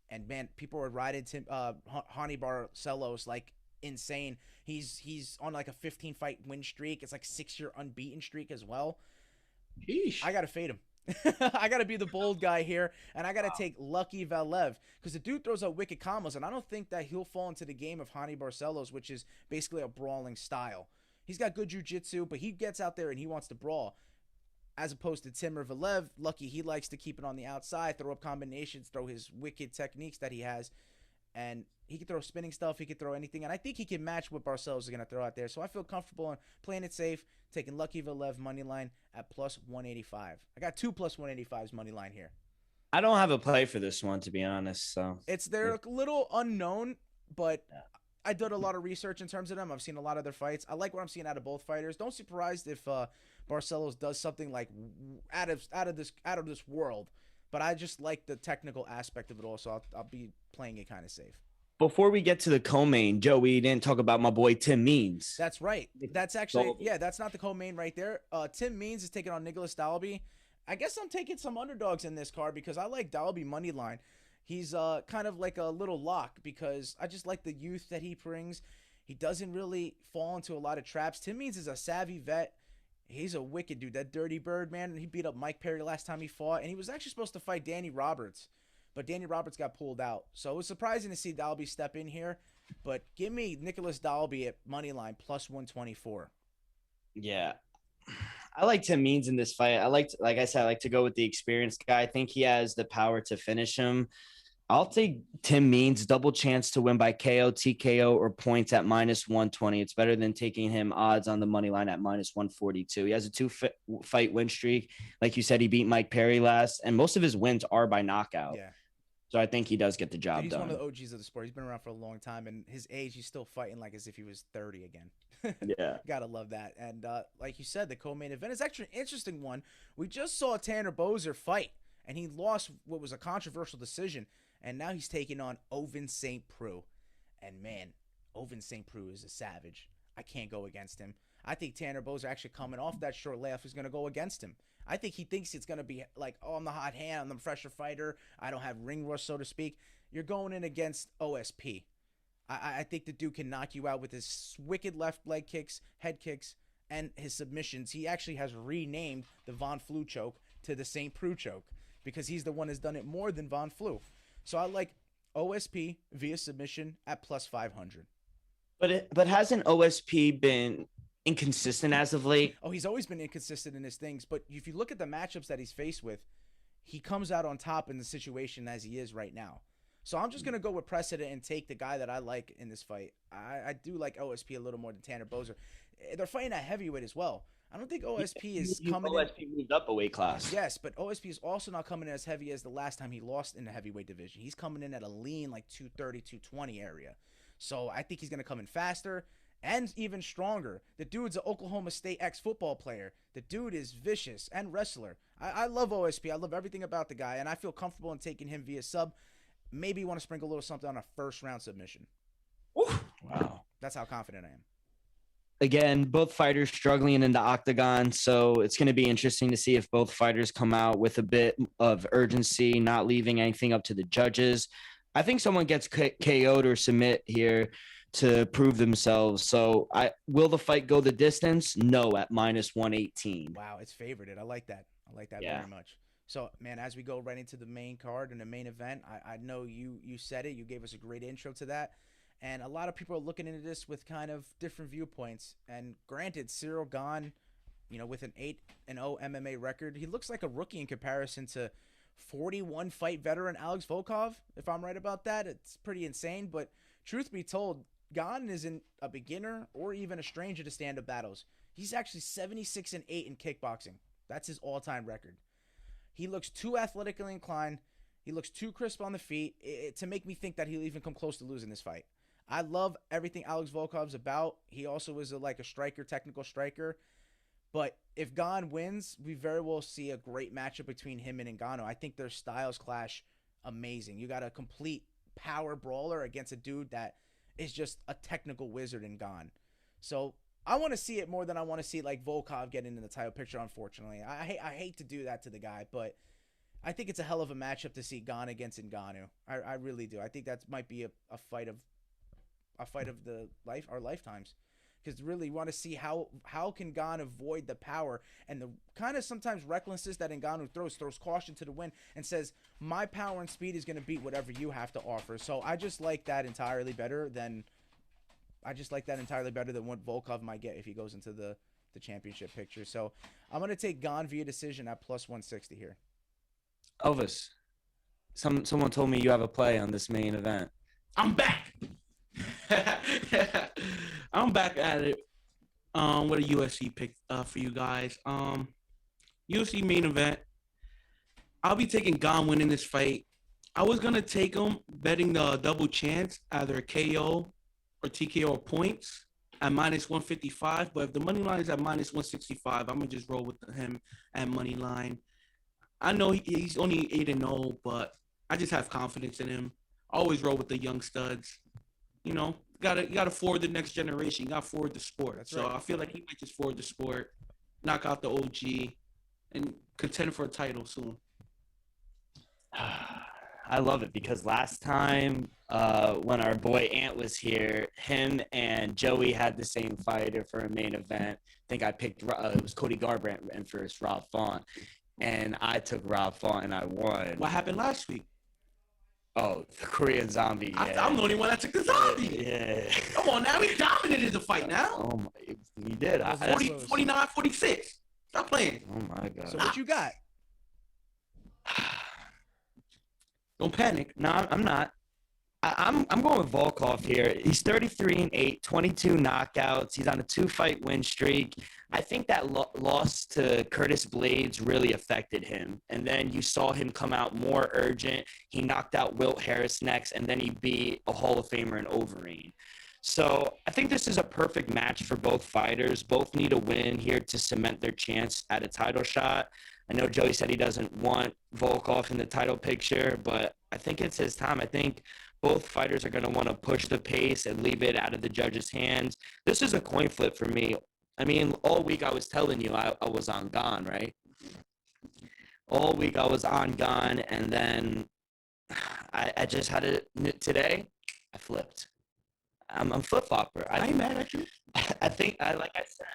And man, people are riding Hani Barcelos like insane. He's on like a 15-fight win streak. It's like 6-year unbeaten streak as well. Sheesh. I got to fade him. I got to be the bold guy here, and I got to take Lucky Valiev because the dude throws out wicked combos, and I don't think that he'll fall into the game of Hani Barcelos, which is basically a brawling style. He's got good jiu-jitsu, but he gets out there and he wants to brawl. As opposed to Timur Valiev, Lucky, he likes to keep it on the outside, throw up combinations, throw his wicked techniques that he has. And he can throw spinning stuff, he can throw anything. And I think he can match what Barcelos is going to throw out there. So I feel comfortable in playing it safe, taking Lucky Valiev money line at plus 185. I got 2 plus 185s money line here. I don't have a play for this one, to be honest. So they're a little unknown, but I did a lot of research in terms of them. I've seen a lot of their fights. I like what I'm seeing out of both fighters. Don't be surprised if Barcelos does something like out of this world. But I just like the technical aspect of it all, so I'll be playing it kind of safe. Before we get to the co-main, Joe, we didn't talk about my boy Tim Means. That's right. That's actually that's not the co-main right there. Tim Means is taking on Nicholas Dalby. I guess I'm taking some underdogs in this card because I like Dalby money line. He's kind of like a little lock because I just like the youth that he brings. He doesn't really fall into a lot of traps. Tim Means is a savvy vet. He's a wicked dude. That Dirty Bird, man, he beat up Mike Perry last time he fought, and he was actually supposed to fight Danny Roberts, but Danny Roberts got pulled out. So it was surprising to see Dalby step in here, but give me Nicholas Dalby at money line plus 124. Yeah. I like Tim Means in this fight. Like I said, I like to go with the experienced guy. I think he has the power to finish him. I'll take Tim Means, double chance to win by KO, TKO, or points at -120. It's better than taking him odds on the money line at -142. He has a 2-fight win streak. Like you said, he beat Mike Perry last, and most of his wins are by knockout. Yeah. So I think he does get the job done. He's one of the OGs of the sport. He's been around for a long time, and his age, he's still fighting like as if he was 30 again. Yeah. Gotta love that. And like you said, the co-main event is actually an interesting one. We just saw Tanner Boser fight, and he lost what was a controversial decision. And now he's taking on Ovince St. Preux. And man, Ovince St. Preux is a savage. I can't go against him. I think Tanner Boser actually coming off that short layoff is going to go against him. I think he thinks it's going to be like, oh, I'm the hot hand. I'm the fresher fighter. I don't have ring rust, so to speak. You're going in against OSP. I think the dude can knock you out with his wicked left leg kicks, head kicks, and his submissions. He actually has renamed the Von Flue choke to the St. Preux choke because he's the one that's done it more than Von Flue. So I like OSP via submission at plus 500. But hasn't OSP been inconsistent as of late? Oh, he's always been inconsistent in his things. But if you look at the matchups that he's faced with, he comes out on top in the situation as he is right now. So I'm just going to go with precedent and take the guy that I like in this fight. I do like OSP a little more than Tanner Boser. They're fighting at heavyweight as well. I don't think OSP is coming in. OSP moved up a weight class. Yes, but OSP is also not coming in as heavy as the last time he lost in the heavyweight division. He's coming in at a lean, like 230, 220 area. So I think he's going to come in faster and even stronger. The dude's an Oklahoma State ex-football player. The dude is vicious and wrestler. I love OSP. I love everything about the guy, and I feel comfortable in taking him via sub. Maybe you want to sprinkle a little something on a first-round submission. Ooh, wow. That's how confident I am. Again, both fighters struggling in the octagon, so it's going to be interesting to see if both fighters come out with a bit of urgency, not leaving anything up to the judges. I think someone gets KO'd or submit here to prove themselves. So will the fight go the distance? No, at -118. Wow, it's favorited. I like that. I like that Yeah. very much. So, man, as we go right into the main card and the main event, I know you said it. You gave us a great intro to that. And a lot of people are looking into this with kind of different viewpoints. And granted, Ciryl Gane, with an 8-0 MMA record, he looks like a rookie in comparison to 41 fight veteran Alex Volkov. If I'm right about that, it's pretty insane. But truth be told, Gane isn't a beginner or even a stranger to stand-up battles. He's actually 76-8 in kickboxing. That's his all-time record. He looks too athletically inclined. He looks too crisp on the feet to make me think that he'll even come close to losing this fight. I love everything Alex Volkov's about. He also is like a striker, technical striker. But if Gane wins, we very well see a great matchup between him and Ngannou. I think their styles clash amazing. You got a complete power brawler against a dude that is just a technical wizard in Gane. So I want to see it more than I want to see like Volkov get into the title picture, unfortunately. I hate to do that to the guy, but I think it's a hell of a matchup to see Gane against Ngannou. I really do. I think that might be a fight of our lifetimes, because really you want to see how can Gane avoid the power and the kind of sometimes recklessness that Ngannou throws caution to the wind and says my power and speed is going to beat whatever you have to offer. So I just like that entirely better than what Volkov might get if he goes into the championship picture. So I'm going to take Gane via decision at plus 160 here. Elvis, someone told me you have a play on this main event. I'm back. I'm back at it. What a UFC pick for you guys. UFC main event. I'll be taking Gane winning this fight. I was gonna take him betting the double chance, either KO or TKO or points at -155. But if the money line is at -165, I'm gonna just roll with him at money line. I know he's only 8-0, but I just have confidence in him. Always roll with the young studs. Gotta forward the next generation. You gotta forward the sport. That's right. I feel like he might just forward the sport, knock out the OG, and contend for a title soon. I love it because last time when our boy Ant was here, him and Joey had the same fighter for a main event. I think I picked it was Cody Garbrandt and first Rob Font, and I took Rob Font and I won. What happened last week? Oh, the Korean Zombie. Yeah. I'm the only one that took the Zombie. Yeah. Come on now. He dominated the fight now. Oh, my. He did. 49, 46. Stop playing. Oh, my God. So what you got? Don't panic. No, I'm not. I'm going with Volkov here. He's 33-8, 22 knockouts. He's on a 2-fight win streak. I think that loss to Curtis Blades really affected him. And then you saw him come out more urgent. He knocked out Wilt Harris next, and then he beat a Hall of Famer in Overeem. So I think this is a perfect match for both fighters. Both need a win here to cement their chance at a title shot. I know Joey said he doesn't want Volkov in the title picture, but I think it's his time. I think both fighters are going to want to push the pace and leave it out of the judges' hands. This is a coin flip for me. I mean, all week I was telling you I was on Gane, right? All week I was on Gane, and then I just had it today. I flipped. I'm flip-flopper. I ain't mad at you. I think, like I said,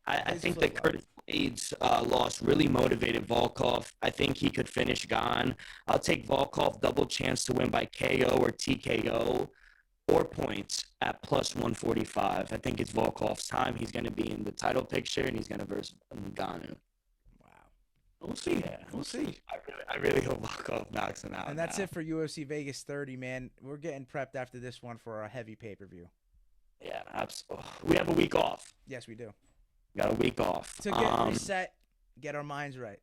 I think that Curtis Blades' loss really motivated Volkov. I think he could finish Gane. I'll take Volkov double chance to win by KO or TKO or points at plus 145. I think it's Volkov's time. He's going to be in the title picture, and he's going to verse Ngannou. Wow. We'll see. Yeah, we'll see. I really hope Volkov knocks him out. And that's it for UFC Vegas 30, man. We're getting prepped after this one for a heavy pay-per-view. Yeah, absolutely. We have a week off. Yes, we do. Got a week off. To get reset, get our minds right.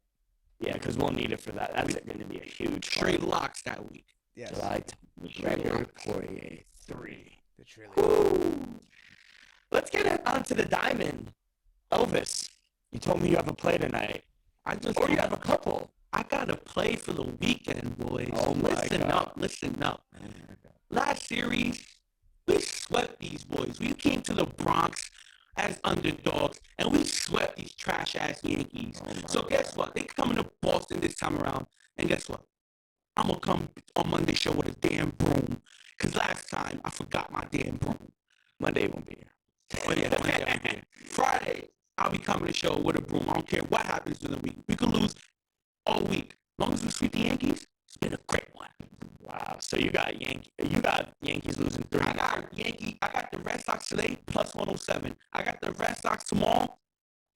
Yeah, because we'll need it for that. That's going to be a huge trade locks that week. Yes. July 10th, Poirier 3. The trilogy. Let's get onto the diamond. Elvis, you told me you have a play tonight. Or you have a couple. I got to play for the weekend, boys. Oh, my God. Listen up. Last series, we swept these boys. We came to the Bronx as underdogs, and we swept these trash-ass Yankees. So guess what? They coming to Boston this time around, and guess what? I'm going to come on Monday show with a damn broom, because last time I forgot my damn broom. Monday won't be here. Oh, yeah, Monday I'll be here. Friday, I'll be coming to show with a broom. I don't care what happens during the week. We could lose all week. As long as we sweep the Yankees, it's been a great one. Wow. So you got Yankees losing 3. I got the Red Sox today plus 107. I got the Red Sox tomorrow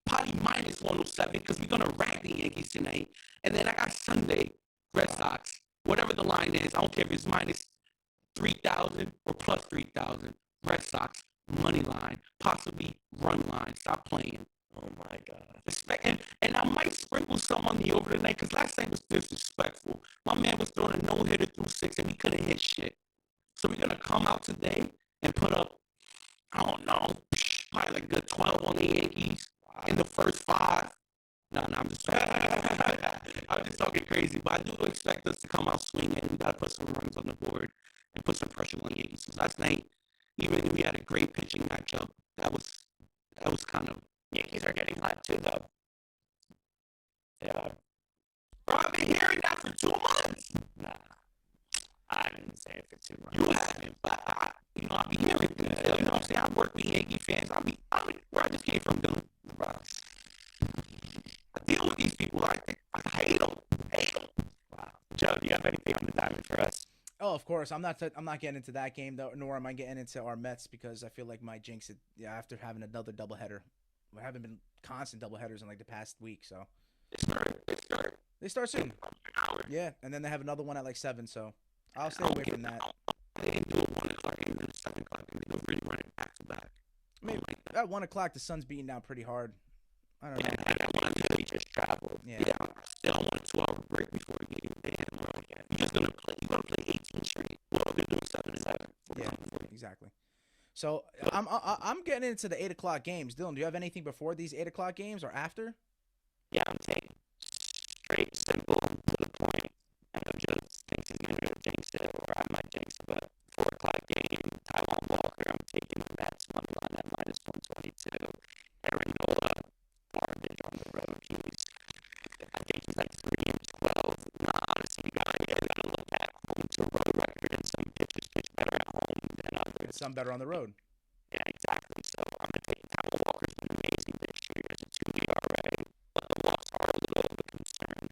probably minus 107 because we're gonna rag the Yankees tonight. And then I got Sunday Red Sox. Whatever the line is, I don't care if it's minus 3,000 or plus 3,000. Red Sox money line, possibly run line. Stop playing. Oh my God. And I might sprinkle some on the over tonight because last night was disrespectful. My man was throwing a no-hitter through 6 and he couldn't hit shit. So we're going to come out today and put up, I don't know, probably like a good 12 on the Yankees in the first 5. No, I'm just I'm just talking crazy, but I do expect us to come out swinging. We got to put some runs on the board and put some pressure on the Yankees. Last night, even if we had a great pitching matchup, that was kind of. Yankees are getting hot too, though. They are. Bro, I've been hearing that for 2 months. Nah, I didn't say it for 2 months. You haven't, but I be hearing things. You know what I'm saying? I work with Yankee fans. I mean, where I just came from, doing the Bronx. I deal with these people. I hate them. Wow. Joe, do you have anything on the diamond for us? Oh, of course. I'm not getting into that game though, nor am I getting into our Mets because I feel like my jinx it. Yeah, after having another doubleheader. We haven't been constant doubleheaders in like the past week, so. They start soon. Yeah, and then they have another one at like 7, so I'll stay away from that. They didn't do a 1 o'clock game and a 7 o'clock game. They don't really run it back to back. Maybe at 1 o'clock the sun's beating down pretty hard. I don't know. And I want to just travel. Yeah. I still want a 2-hour break before the game. Damn, bro. You're just gonna play. You're gonna play 18 straight. Well, they're doing 7 and 7. Yeah, exactly. So I'm getting into the 8 o'clock games. Dylan, do you have anything before these 8 o'clock games or after? Yeah, I'm taking straight, simple, to the point. I know Joe thinks he's going to jinx it, or I might jinx it, but 4 o'clock game, Taiwan Walker, I'm taking the Mets money line at minus 122. Aaron Nola, garbage on the road. I think he's like 3-12. Honestly, you gotta look at home to road record, and some pitchers pitch better at home than others. Some better on the road. Yeah, exactly. So I'm gonna take Taiwan Walker's been amazing this year as a 2 ERA, but the walks are a little of a concern.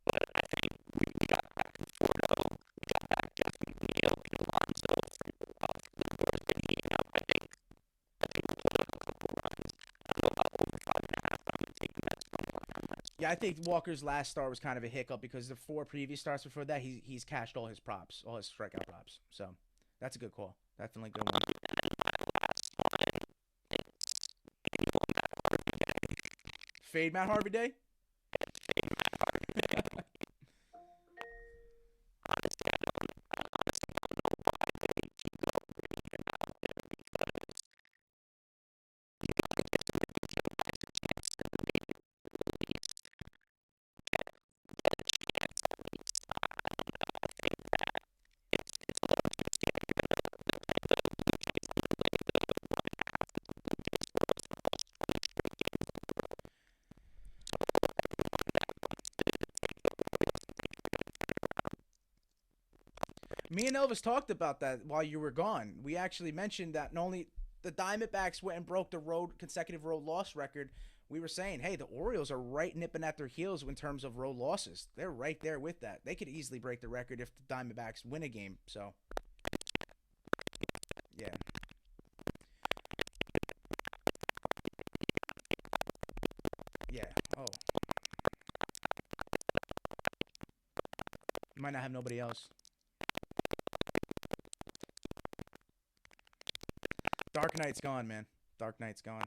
But I think we got back Conforto, we got back Jeff McNeil, Pete Alonso, Lindor's been heating up. I think we'll put up a couple runs. I don't know about over 5.5, but I'm gonna take the Mets money line on Mets Yeah, I think Walker's last start was kind of a hiccup because the 4 previous starts before that, he's cashed all his props, all his strikeout props. So that's a good call. Definitely good one. Fade Matt Harvey Day? Honestly, I don't know why they keep bringing him out there because you gotta give some of these young guys a chance to maybe at least get a chance at least. I don't know. I think that it's a little too scary. You're gonna play the Blue Jays and play the 1.5 the Blue Jays for us the first 20 straight games in a row. So everyone that wants to take the Royals, I think you're gonna turn around. Me and Elvis talked about that while you were gone. We actually mentioned that not only the Diamondbacks went and broke the consecutive road loss record, we were saying, hey, the Orioles are right nipping at their heels in terms of road losses. They're right there with that. They could easily break the record if the Diamondbacks win a game. So, yeah. Yeah. Oh. You might not have nobody else. Dark Knight's gone, man. Dark Knight's gone.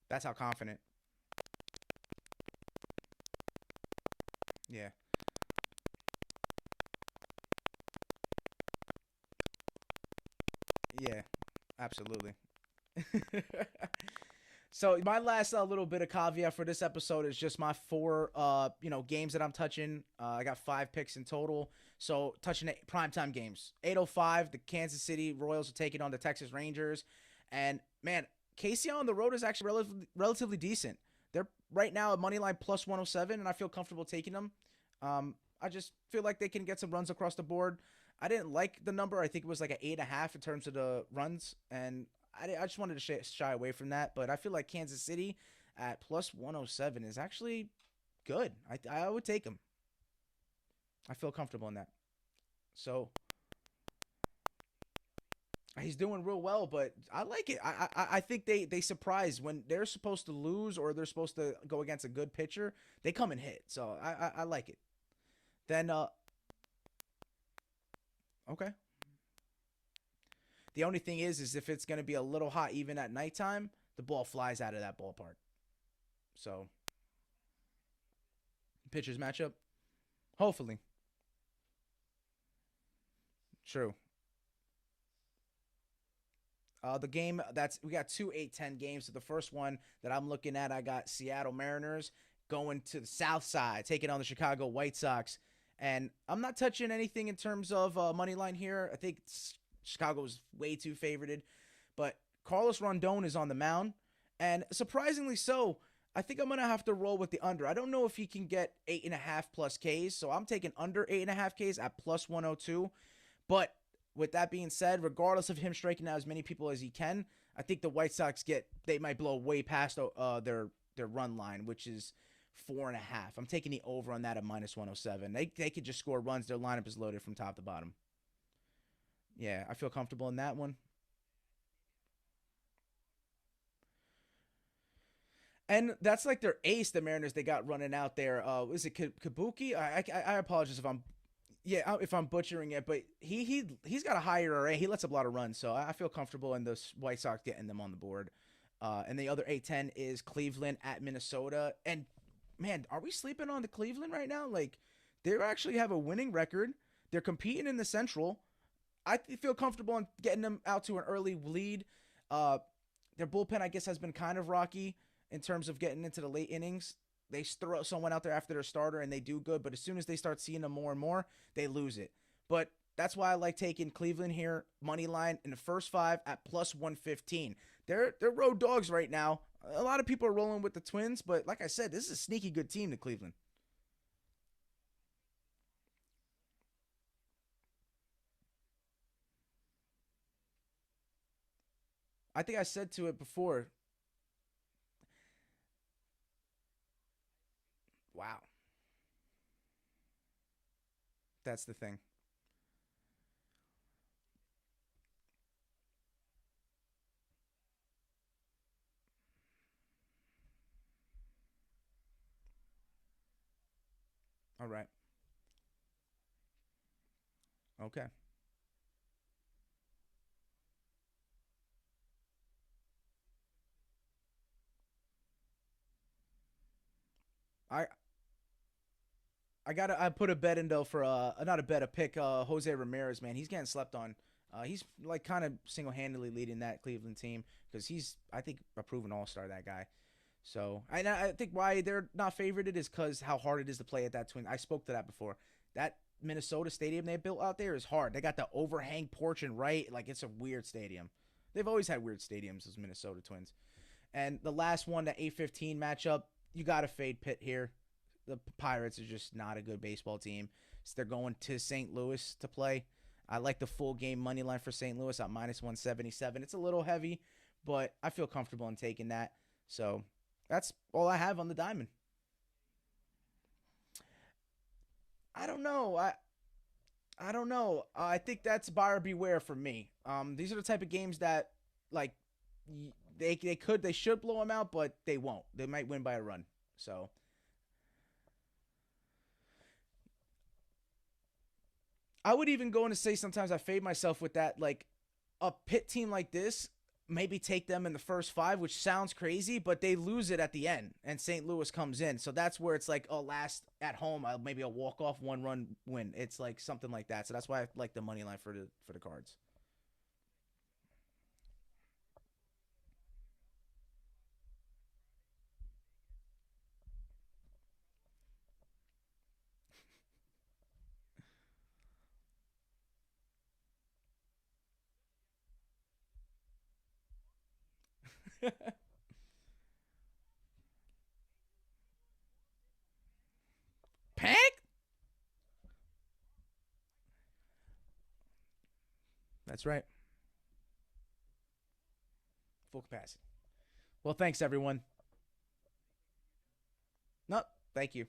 That's how confident. Yeah. Yeah, absolutely. So my last little bit of caveat for this episode is just my 4 games that I'm touching. I got 5 picks in total. So touching primetime games. 8:05, the Kansas City Royals are taking on the Texas Rangers. And man, KC on the road is actually relatively decent. They're right now at money line plus 107, and I feel comfortable taking them. I just feel like they can get some runs across the board. I didn't like the number. I think it was like an 8.5 in terms of the runs, and I just wanted to shy away from that. But I feel like Kansas City at plus 107 is actually good. I would take them. I feel comfortable in that. So he's doing real well, but I like it. I think they surprise when they're supposed to lose or they're supposed to go against a good pitcher. They come and hit. So I like it. Then okay. The only thing is if it's going to be a little hot even at nighttime, the ball flies out of that ballpark. So, pitchers matchup? Hopefully. True. The game we got 2 8-10 games. So the first one that I'm looking at, I got Seattle Mariners going to the South Side, taking on the Chicago White Sox. And I'm not touching anything in terms of money line here. I think Chicago's way too favorited. But Carlos Rondon is on the mound. And surprisingly so, I think I'm going to have to roll with the under. I don't know if he can get 8.5 plus Ks. So I'm taking under 8.5 Ks at plus 102. But with that being said, regardless of him striking out as many people as he can, I think the White Sox they might blow way past their run line, which is 4.5. I'm taking the over on that at minus 107. They could just score runs. Their lineup is loaded from top to bottom. Yeah, I feel comfortable in that one. And that's like their ace, the Mariners they got running out there. Is it Kabuki? I apologize if I'm butchering it, but he's got a higher ERA. He lets up a lot of runs, so I feel comfortable in the White Sox getting them on the board. And the other 8-10 is Cleveland at Minnesota. And man, are we sleeping on the Cleveland right now? Like, they actually have a winning record. They're competing in the Central. I feel comfortable in getting them out to an early lead. Their bullpen, I guess, has been kind of rocky in terms of getting into the late innings. They throw someone out there after their starter and they do good, but as soon as they start seeing them more and more, they lose it. But that's why I like taking Cleveland here, money line in the first 5 at plus 115. They're road dogs right now. A lot of people are rolling with the Twins, but like I said, this is a sneaky good team to Cleveland. I think I said to it before. Wow. That's the thing. All right. Okay. I put a bet in though for not a bet, a pick, Jose Ramirez, man. He's getting slept on. He's like kind of single-handedly leading that Cleveland team because he's, I think, a proven all-star, that guy. So I think why they're not favorited is because how hard it is to play at that Twin. I spoke to that before. That Minnesota stadium they built out there is hard. They got the overhang porch and right, like it's a weird stadium. They've always had weird stadiums, those Minnesota Twins. And the last one, the 8-15 matchup, you got to fade Pitt here. The Pirates are just not a good baseball team. So they're going to St. Louis to play. I like the full game money line for St. Louis at -177. It's a little heavy, but I feel comfortable in taking that. So that's all I have on the diamond. I don't know. I don't know. I think that's buyer beware for me. These are the type of games that like they should blow them out, but they won't. They might win by a run. So I would even go in to say sometimes I fade myself with that. Like a Pitt team like this, maybe take them in the first 5, which sounds crazy, but they lose it at the end, and St. Louis comes in. So that's where it's like, oh, last at home, maybe a walk-off 1-run win. It's like something like that. So that's why I like the money line for the Cards. Pack? That's right. Full capacity. Well, thanks, everyone. No, thank you.